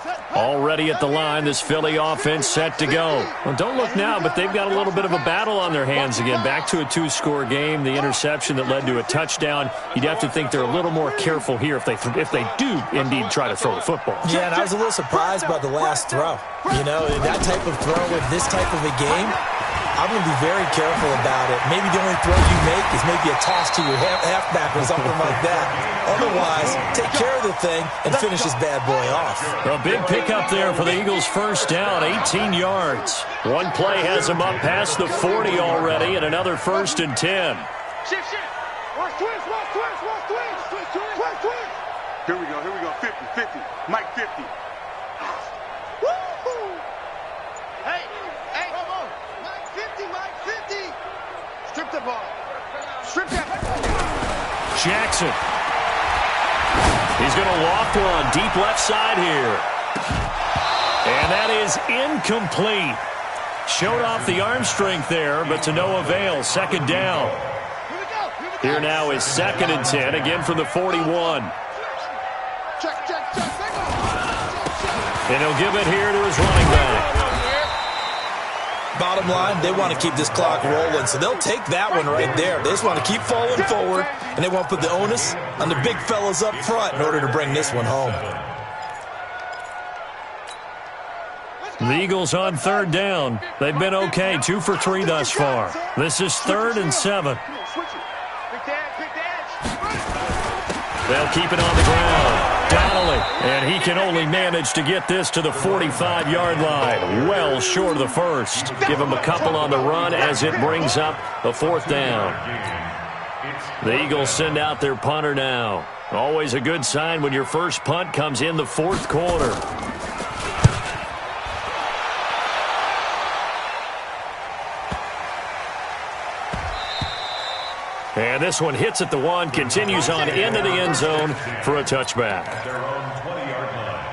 Set. Already at the line, this Philly offense set to go. Well, don't look now, but they've got a little bit of a battle on their hands again. Back to a two-score game. The interception that led to a touchdown. You'd have to think they're a little more careful here if they do indeed try to throw the football. Yeah, and I was a little surprised by the last throw. You know, that type of throw in this type of a game, I'm going to be very careful about it. Maybe the only throw you make is maybe a toss to your halfback or something like that. Otherwise, take care of the thing and finish this bad boy off. A big pickup there for the Eagles' first down, 18 yards. One play has them up past the 40 already, and another 1st and 10. Shit. Watch twist. Here we go. 50. Mike 50. Woo-hoo! Hey, come on. Mike 50. Strip the ball. Strip that. Jackson. He's going to loft one deep left side here. And that is incomplete. Showed off the arm strength there, but to no avail. Second down. Here now is 2nd and 10, again from the 41. Check. And he'll give it here to his running back. Bottom line, they want to keep this clock rolling, so they'll take that one right there. They just want to keep falling forward, and they want to put the onus on the big fellas up front in order to bring this one home. The Eagles on 3rd down. They've been okay, 2 for 3 thus far. This is 3rd and 7. They'll keep it on the ground. Donnelly, and he can only manage to get this to the 45-yard line. Well short of the first. Give him a couple on the run as it brings up the 4th down. The Eagles send out their punter now. Always a good sign when your first punt comes in the 4th quarter. And this one hits at the 1, continues on into the end zone for a touchback. At their own 20-yard line.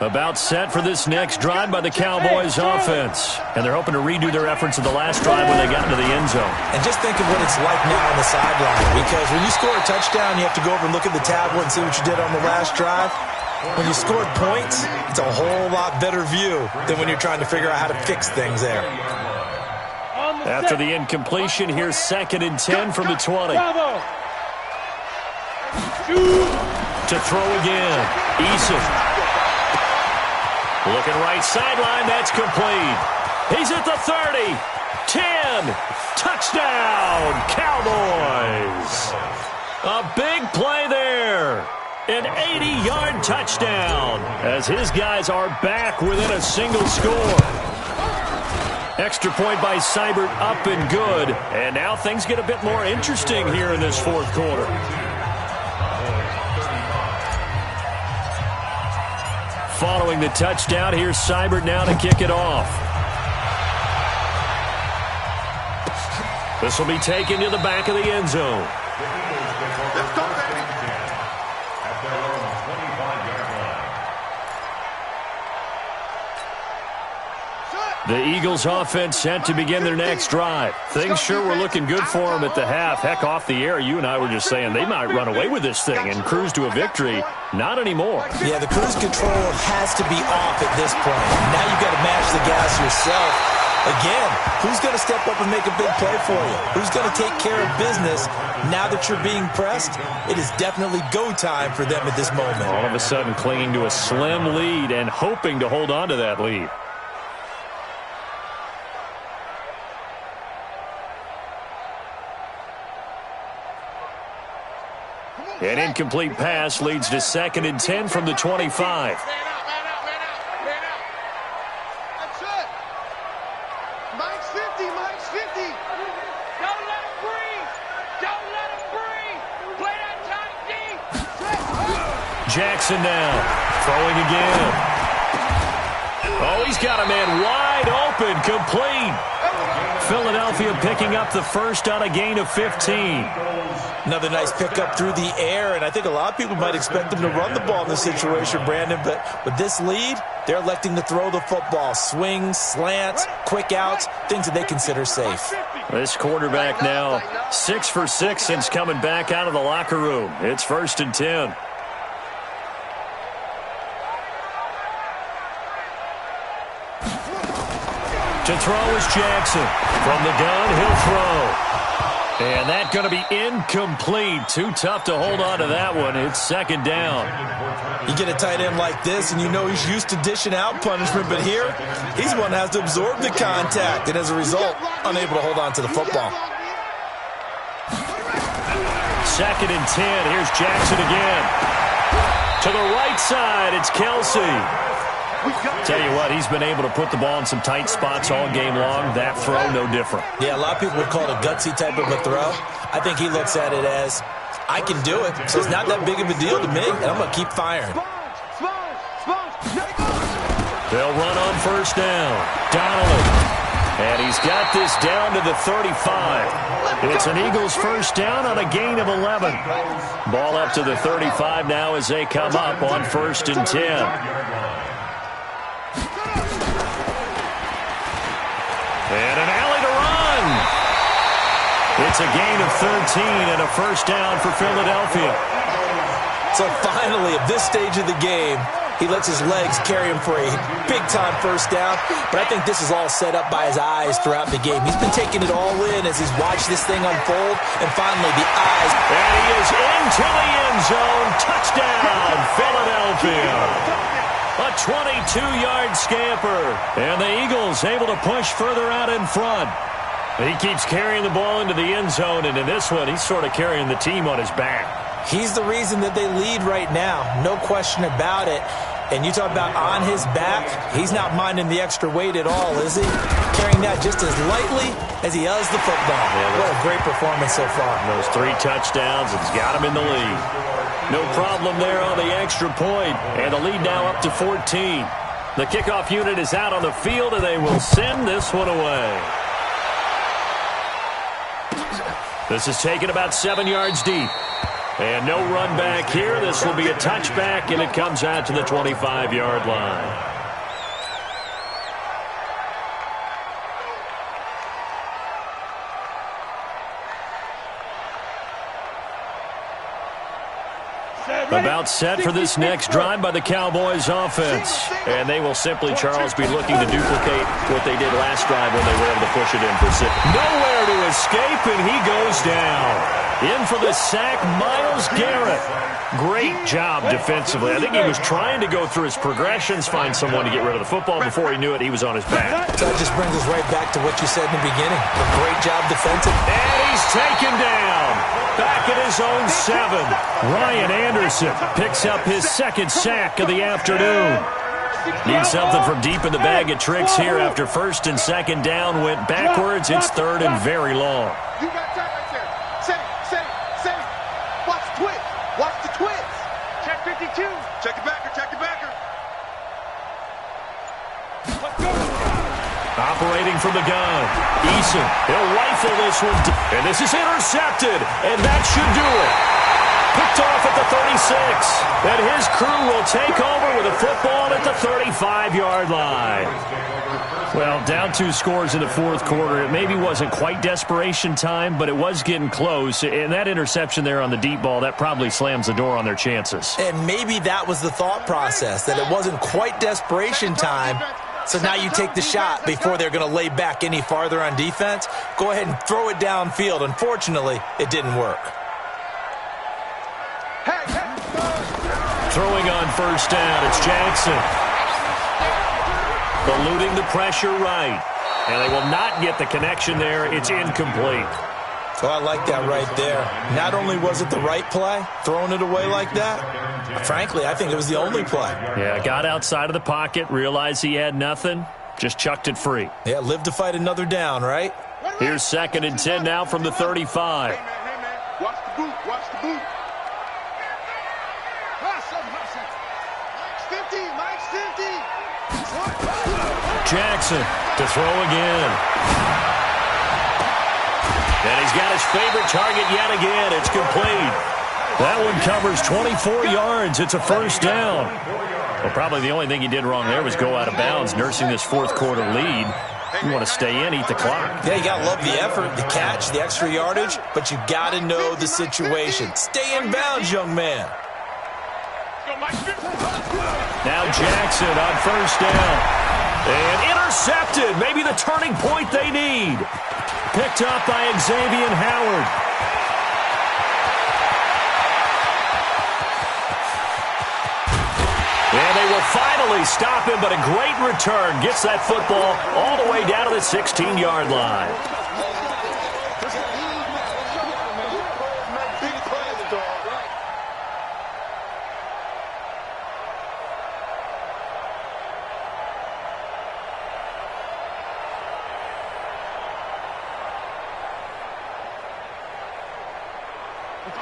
About set for this next drive by the Cowboys offense. And they're hoping to redo their efforts of the last drive when they got into the end zone. And just think of what it's like now on the sideline, because when you score a touchdown, you have to go over and look at the tablet and see what you did on the last drive. When you scored points, it's a whole lot better view than when you're trying to figure out how to fix things there. After the incompletion, here's 2nd and 10 from the 20. To throw again, Eason. Looking right sideline, that's complete. He's at the 30, 10, touchdown, Cowboys. A big play there. An 80-yard touchdown as his guys are back within a single score. Extra point by Seibert up and good. And now things get a bit more interesting here in this 4th quarter. Following the touchdown, here's Seibert now to kick it off. This will be taken to the back of the end zone. Let's go, baby. At their own 25-yard line. The Eagles offense set to begin their next drive. Things sure were looking good for them at the half. Heck, off the air, you and I were just saying they might run away with this thing and cruise to a victory. Not anymore. Yeah, the cruise control has to be off at this point. Now you've got to match the gas yourself. Again, who's going to step up and make a big play for you? Who's going to take care of business now that you're being pressed? It is definitely go time for them at this moment. All of a sudden clinging to a slim lead and hoping to hold on to that lead. An incomplete pass leads to 2nd and 10 from the 25. That's it. Mike's 50. Don't let him breathe. Play that tight deep. Jackson now throwing again. Oh, he's got a man wide open, complete. Philadelphia picking up the first on a gain of 15. Another nice pickup through the air, and I think a lot of people might expect them to run the ball in this situation, Brandon, but with this lead, they're electing to throw the football. Swings, slants, quick outs, things that they consider safe. This quarterback now 6 for 6 since coming back out of the locker room. It's 1st and 10. To throw is Jackson. From the gun, he'll throw. And that's going to be incomplete. Too tough to hold on to that one. It's 2nd down. You get a tight end like this, and you know he's used to dishing out punishment, but here, he's one that has to absorb the contact, and as a result, unable to hold on to the football. 2nd and 10. Here's Jackson again. To the right side, it's Kelsey. Tell you what, he's been able to put the ball in some tight spots all game long. That throw, no different. Yeah, a lot of people would call it a gutsy type of a throw. I think he looks at it as, I can do it, so it's not that big of a deal to me, and I'm going to keep firing. They'll run on 1st down. Donnelly. And he's got this down to the 35. It's an Eagles 1st down on a gain of 11. Ball up to the 35 now as they come up on 1st and 10. And an alley to run. It's a gain of 13 and a 1st down for Philadelphia. So finally, at this stage of the game, he lets his legs carry him for a big-time 1st down. But I think this is all set up by his eyes throughout the game. He's been taking it all in as he's watched this thing unfold. And finally, the eyes. And he is into the end zone. Touchdown, Philadelphia. A 22-yard scamper. And the Eagles able to push further out in front. He keeps carrying the ball into the end zone, and in this one, he's sort of carrying the team on his back. He's the reason that they lead right now. No question about it. And you talk about on his back, he's not minding the extra weight at all, is he? Carrying that just as lightly as he does the football. Yeah, what a great performance so far. Those 3 touchdowns, it's got him in the lead. No problem there on the extra point. And the lead now up to 14. The kickoff unit is out on the field, and they will send this one away. This is taken about 7 yards deep. And no run back here. This will be a touchback, and it comes out to the 25-yard line. About set for this next drive by the Cowboys offense. And they will simply, Charles, be looking to duplicate what they did last drive when they were able to push it in for 6. Nowhere to escape, and he goes down. In for the sack, Myles Garrett. Great job defensively. I think he was trying to go through his progressions, find someone to get rid of the football. Before he knew it, he was on his back. So that just brings us right back to what you said in the beginning. A great job defensively. And he's taken down. Back at his own 7. Ryan Anderson picks up his 2nd sack of the afternoon. Needs something from deep in the bag of tricks here after 1st and 2nd down went backwards. It's 3rd and very long. You got time right there. Set it. Watch the twist. Watch the twist. Check 52. Check the backer. Let's go. Operating from the gun. Eason, he'll rifle this one. And this is intercepted. And that should do it. Picked off at the 36. And his crew will take over with a football at the 35-yard line. Well, down 2 scores in the 4th quarter. It maybe wasn't quite desperation time, but it was getting close. And that interception there on the deep ball, that probably slams the door on their chances. And maybe that was the thought process, that it wasn't quite desperation time. So now you take the shot before they're going to lay back any farther on defense. Go ahead and throw it downfield. Unfortunately, it didn't work. Throwing on 1st down, it's Jackson. Eluding the pressure right. And they will not get the connection there. It's incomplete. So I like that right there. Not only was it the right play, throwing it away like that, frankly, I think it was the only play. Yeah, got outside of the pocket, realized he had nothing, just chucked it free. Yeah, live to fight another down, right? Here's 2nd and 10 now from the 35. Hey, man. Watch the boot. Mike's 50. Jackson to throw again. And he's got his favorite target yet again. It's complete. That one covers 24 yards. It's a first down. Well, probably the only thing he did wrong there was go out of bounds, nursing this fourth quarter lead. You want to stay in, eat the clock. Yeah, you got to love the effort, the catch, the extra yardage, but you got to know the situation. Stay in bounds, young man. Now Jackson on first down. And intercepted. Maybe the turning point they need. Picked up by Xavier Howard. And they will finally stop him, but a great return. Gets that football all the way down to the 16-yard line.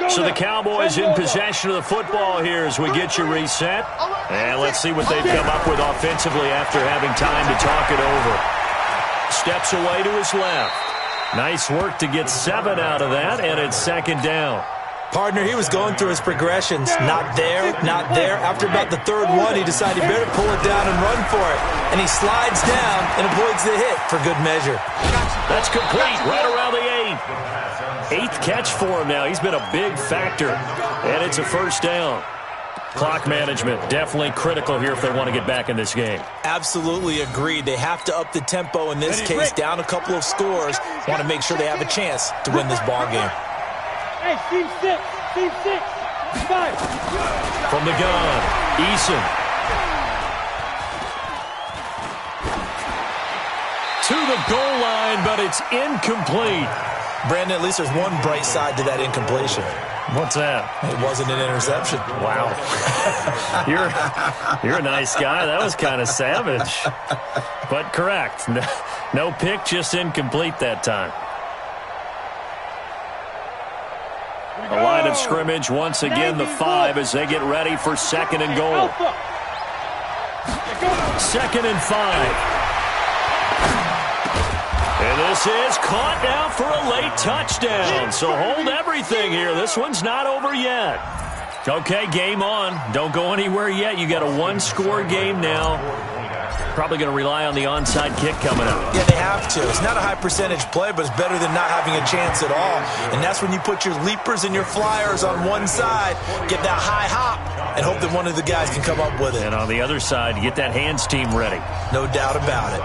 So the Cowboys in possession of the football here as we get you reset. And let's see what they've come up with offensively after having time to talk it over. Steps away to his left. Nice work to get 7 out of that, and it's second down. Partner, he was going through his progressions. Not there, not there. After about the third one, he decided he better pull it down and run for it. And he slides down and avoids the hit for good measure. That's complete, right around the 8. 8th catch for him now. He's been a big factor. And it's a first down. Clock management definitely critical here if they want to get back in this game. Absolutely agreed. They have to up the tempo in this case, down a couple of scores. Want to make sure they have a chance to win this ball game. Hey, team 6, 5. From the gun, Eason. To the goal line, but it's incomplete. Brandon, at least there's one bright side to that incompletion. What's that? It wasn't an interception. Wow. You're a nice guy. That was kind of savage. But correct. No pick, just incomplete that time. A line of scrimmage once again, the 5 as they get ready for second and goal. Second and 5. And this is caught now for a late touchdown. So hold everything here. This one's not over yet. Okay, game on. Don't go anywhere yet. You got a one-score game now. Probably going to rely on the onside kick coming up. Yeah, they have to. It's not a high percentage play, but it's better than not having a chance at all. And that's when you put your leapers and your flyers on one side, get that high hop, and hope that one of the guys can come up with it. And on the other side, get that hands team ready. No doubt about it.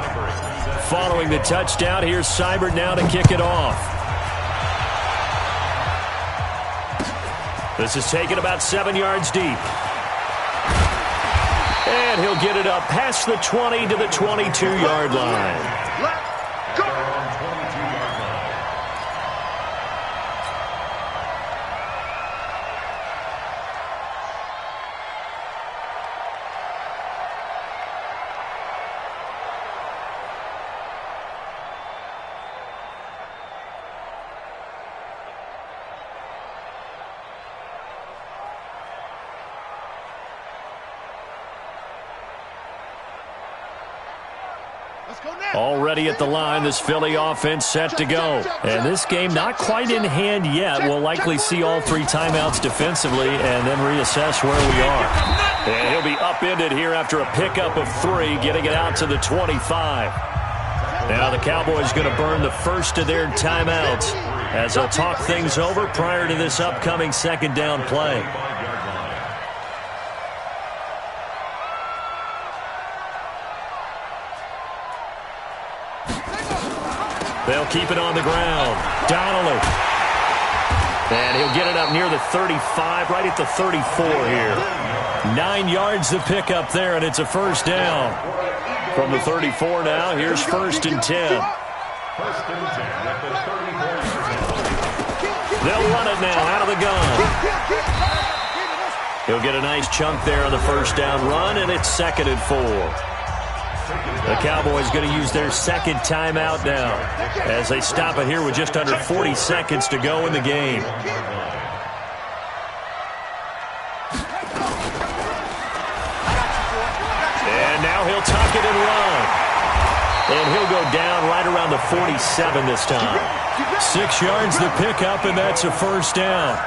Following the touchdown, here's Seibert now to kick it off. This is taken about 7 yards deep. And he'll get it up past the 20 to the 22-yard line. Let's go! Already at the line, this Philly offense set to go. And this game not quite in hand yet. We'll likely see all 3 timeouts defensively and then reassess where we are. And he'll be upended here after a pickup of 3, getting it out to the 25. Now the Cowboys going to burn the first of their timeouts as they'll talk things over prior to this upcoming second down play. They'll keep it on the ground. Donnelly. And he'll get it up near the 35, right at the 34 here. 9 yards to pick up there, and it's a first down. From the 34 now, here's first and 10. They'll run it now out of the gun. He'll get a nice chunk there on the first down run, and it's second and 4. The Cowboys going to use their second timeout now as they stop it here with just under 40 seconds to go in the game. And now he'll tuck it and run. And he'll he'll go down right around the 47 this time. 6 yards the pickup, and that's a first down.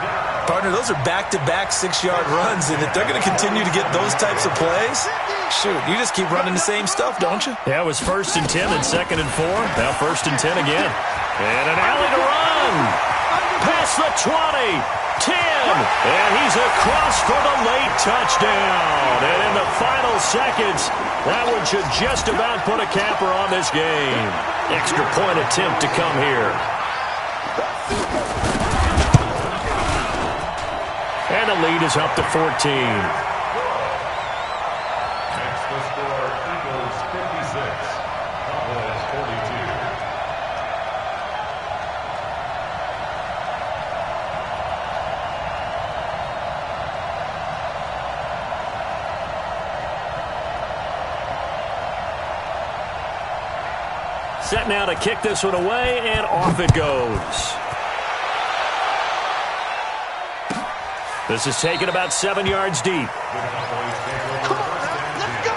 Partner, those are back-to-back 6-yard runs, and if they're going to continue to get those types of plays, shoot, you just keep running the same stuff, don't you? Yeah, it was 1st and 10 and 2nd and 4. Now 1st and 10 again. And an alley to run. Past the 20, 10, and he's across for the late touchdown. And in the final seconds, that one should just about put a capper on this game. Extra point attempt to come here. And the lead is up to 14. Next the score, Eagles 56, Cowboys 42. Set now to kick this one away, and off it goes. This is taken about 7 yards deep. The Cowboys take over first and 10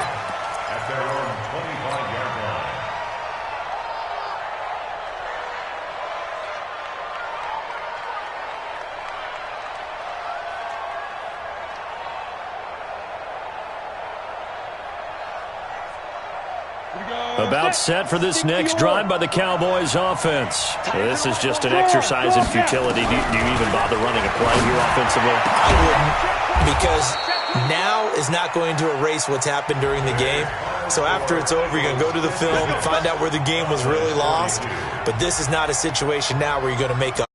at their own 25-yard line. About set for this next drive by the Cowboys offense. This is just an exercise in futility. Do you even bother running a play here offensively? I wouldn't, because now is not going to erase what's happened during the game. So after it's over, you're going to go to the film, find out where the game was really lost. But this is not a situation now where you're going to make up.